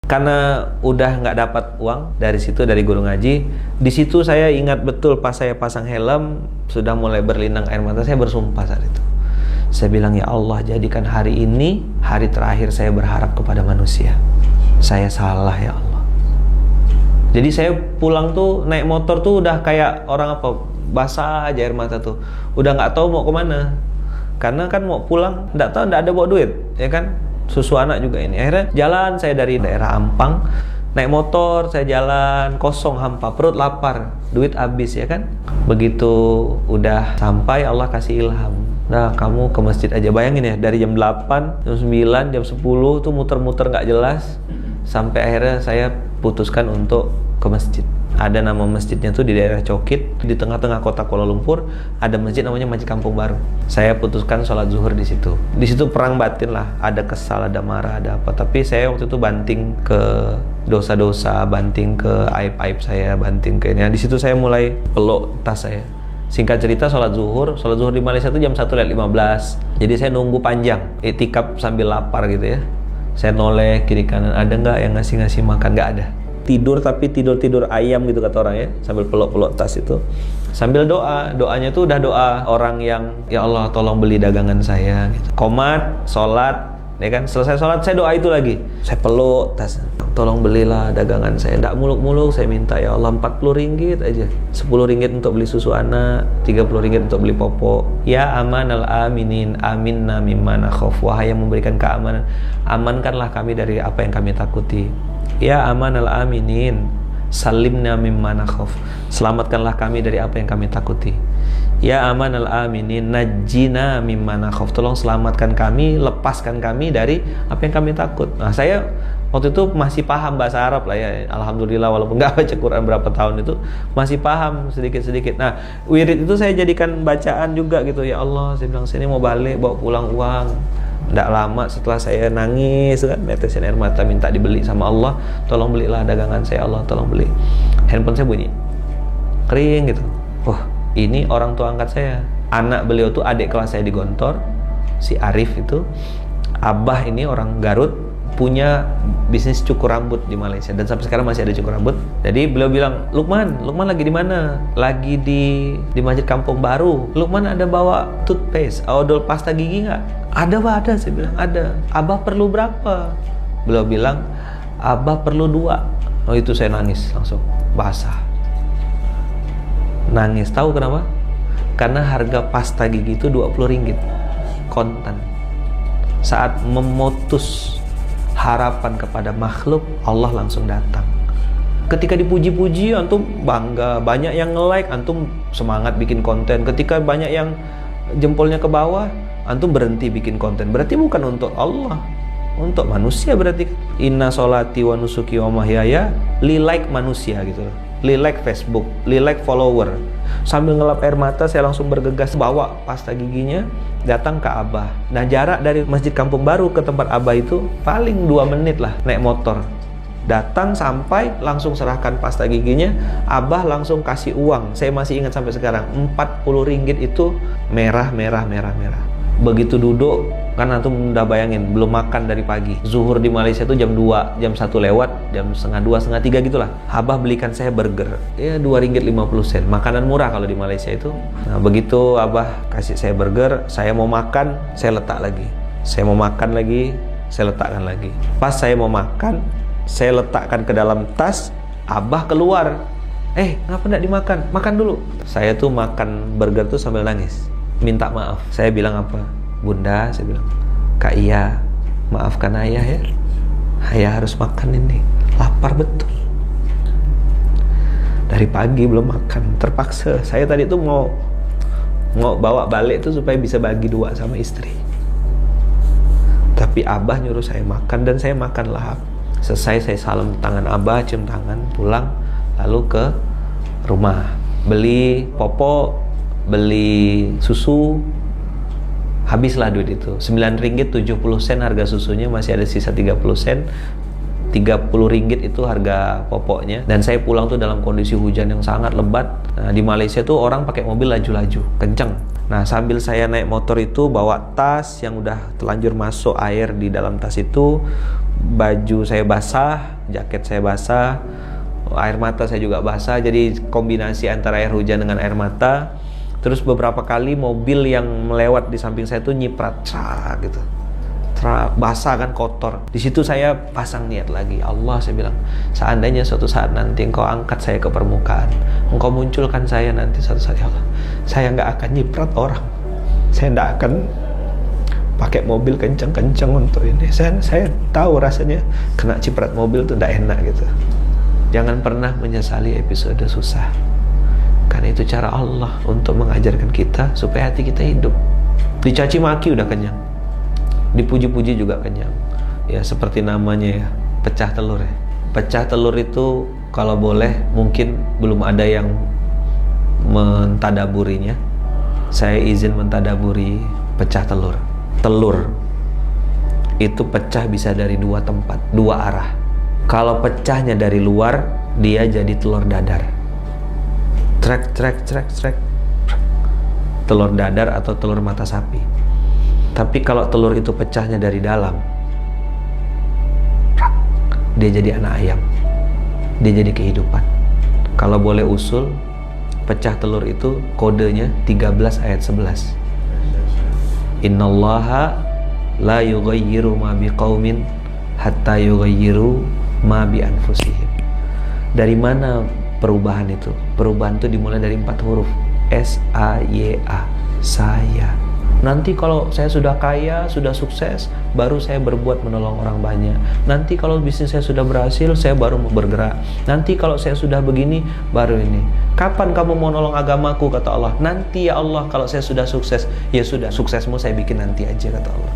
Karena udah nggak dapat uang dari situ, dari guru ngaji, di situ saya ingat betul pas saya pasang helm, sudah mulai berlinang air mata, saya bersumpah saat itu. Saya bilang, ya Allah, jadikan hari ini hari terakhir saya berharap kepada manusia. Saya salah ya Allah. Jadi saya pulang tuh naik motor tuh udah kayak orang apa, basah aja air mata tuh, udah nggak tahu mau kemana. Karena kan mau pulang, nggak tahu, nggak ada bawa duit, ya kan? Susu anak juga ini. Akhirnya jalan saya dari daerah Ampang, naik motor, saya jalan kosong, hampa, perut lapar, duit habis, ya kan? Begitu udah sampai, Allah kasih ilham. Nah, kamu ke masjid aja. Bayangin ya, dari jam 8, jam 9, jam 10 tuh muter-muter nggak jelas. Sampai akhirnya saya putuskan untuk ke masjid. Ada nama masjidnya tuh di daerah Cokit, di tengah-tengah kota Kuala Lumpur. Ada masjid namanya Masjid Kampung Baru. Saya putuskan sholat zuhur di situ. Di situ perang batin lah, ada kesal, ada marah, ada apa. Tapi saya waktu itu banting ke dosa-dosa, banting ke aib-aib saya, banting ke ini. Nah, di situ saya mulai peluk tas saya. Singkat cerita, sholat zuhur di Malaysia itu jam 1:15. Jadi saya nunggu panjang, iktikaf sambil lapar gitu ya. Saya noleh kiri kanan, ada nggak yang ngasih makan? Nggak ada. Tidur, tapi tidur ayam gitu kata orang ya, sambil peluk-peluk tas itu, sambil doanya tuh udah doa orang yang, ya Allah tolong beli dagangan saya gitu. Komat, sholat, ya kan, selesai sholat saya doa itu lagi, saya peluk tas, tolong belilah dagangan saya, nggak muluk-muluk, saya minta ya Allah 40 ringgit aja, 10 ringgit untuk beli susu anak, 30 ringgit untuk beli popok. Ya amanal aminin, aminna mimma nakhaf, wahai yang memberikan keamanan, amankanlah kami dari apa yang kami takuti. Ya amanal aminin, salimna mimma nakhaf, selamatkanlah kami dari apa yang kami takuti. Ya amanal aminin, najjina mimma nakhaf, tolong selamatkan kami, lepaskan kami dari apa yang kami takut. Nah, saya waktu itu masih paham bahasa Arab lah ya, alhamdulillah, walaupun nggak baca Quran berapa tahun itu, masih paham sedikit-sedikit. Nah, wirid itu saya jadikan bacaan juga gitu. Ya Allah, saya bilang, sini mau balik, bawa pulang uang. Nggak lama setelah saya nangis kan, netesin air mata, minta dibeli sama Allah, tolong belilah dagangan saya Allah, tolong beli. Handphone saya bunyi kering gitu. Wah, ini orang tua angkat saya. Anak beliau tuh adik kelas saya di Gontor, si Arif itu. Abah ini orang Garut, punya bisnis cukur rambut di Malaysia, dan sampai sekarang masih ada cukur rambut. Jadi beliau bilang, Lukman lagi di mana? Lagi di Masjid Kampung Baru. Lukman ada bawa toothpaste, odol pasta gigi nggak? Ada Pak, ada. Saya bilang ada. Abah perlu berapa? Beliau bilang, Abah perlu 2. Oh, itu saya nangis langsung, basah. Nangis, tahu kenapa? Karena harga pasta gigi itu 20 ringgit kontan. Saat memutus harapan kepada makhluk, Allah langsung datang. Ketika dipuji-puji, antum bangga, banyak yang nge-like, antum semangat bikin konten. Ketika banyak yang jempolnya ke bawah, antum berhenti bikin konten. Berarti bukan untuk Allah, untuk manusia. Berarti inna sholati wa nusuki wa mahyaya li like manusia gitu, li like Facebook, li like follower. Sambil ngelap air mata, saya langsung bergegas bawa pasta giginya, datang ke Abah. Nah, jarak dari Masjid Kampung Baru ke tempat Abah itu paling 2 menit lah naik motor. Datang sampai langsung serahkan pasta giginya, Abah langsung kasih uang. Saya masih ingat sampai sekarang, 40 ringgit itu merah. Begitu duduk, kan antum udah bayangin, belum makan dari pagi. Zuhur di Malaysia itu jam 2, jam 1 lewat, jam setengah 2, setengah 3 gitulah. Abah belikan saya burger, ya 2 ringgit 50 sen. Makanan murah kalau di Malaysia itu. Nah, begitu Abah kasih saya burger, saya mau makan, saya letak lagi. Saya mau makan lagi, saya letakkan lagi. Pas saya mau makan, saya letakkan ke dalam tas, Abah keluar. Ngapa enggak dimakan? Makan dulu. Saya tuh makan burger tuh sambil nangis, minta maaf. Saya bilang apa? Bunda, saya bilang, Kak Iya, maafkan ayah ya. Ayah harus makan ini, lapar betul. Dari pagi belum makan, terpaksa. Saya tadi tuh mau bawa balik tuh supaya bisa bagi 2 sama istri. Tapi Abah nyuruh saya makan, dan saya makan lahap. Selesai saya salam tangan Abah, cium tangan, pulang, lalu ke rumah. Beli popok, beli susu, habislah duit itu. 9 ringgit 70 sen harga susunya, masih ada sisa 30 sen. 30 ringgit itu harga popoknya. Dan saya pulang tuh dalam kondisi hujan yang sangat lebat. Nah, di Malaysia tuh orang pakai mobil laju-laju, kenceng. Nah, sambil saya naik motor itu, bawa tas yang udah telanjur masuk air di dalam tas itu, baju saya basah, jaket saya basah, air mata saya juga basah. Jadi kombinasi antara air hujan dengan air mata. Terus beberapa kali mobil yang melewat di samping saya tuh nyiprat, gitu. Basah kan, kotor. Di situ saya pasang niat lagi. Allah, saya bilang, seandainya suatu saat nanti Engkau angkat saya ke permukaan, Engkau munculkan saya nanti suatu saat, ya Allah, saya nggak akan nyiprat orang. Saya nggak akan pakai mobil kencang-kencang untuk ini. Saya tahu rasanya kena ciprat mobil tuh nggak enak gitu. Jangan pernah menyesali episode susah. Karena itu cara Allah untuk mengajarkan kita supaya hati kita hidup. Dicaci maki udah kenyang, dipuji-puji juga kenyang. Ya seperti namanya ya, pecah telur ya. Pecah telur itu kalau boleh, mungkin belum ada yang mentadaburinya. Saya izin mentadaburi pecah telur. Telur itu pecah bisa dari dua tempat, dua arah. Kalau pecahnya dari luar, dia jadi telur dadar. Trek. Telur dadar atau telur mata sapi. Tapi kalau telur itu pecahnya dari dalam, dia jadi anak ayam. Dia jadi kehidupan. Kalau boleh usul, pecah telur itu kodenya 13 ayat 11. Innallaha la yughayyiru ma biqaumin hatta yughayyiru ma bi anfusihim. Dari mana perubahan itu? Perubahan itu dimulai dari 4 huruf. S-A-Y-A, saya. Nanti kalau saya sudah kaya, sudah sukses, baru saya berbuat menolong orang banyak. Nanti kalau bisnis saya sudah berhasil, saya baru mau bergerak. Nanti kalau saya sudah begini, baru ini. Kapan kamu mau nolong agamaku, kata Allah? Nanti ya Allah, kalau saya sudah sukses. Ya sudah, suksesmu saya bikin nanti aja, kata Allah.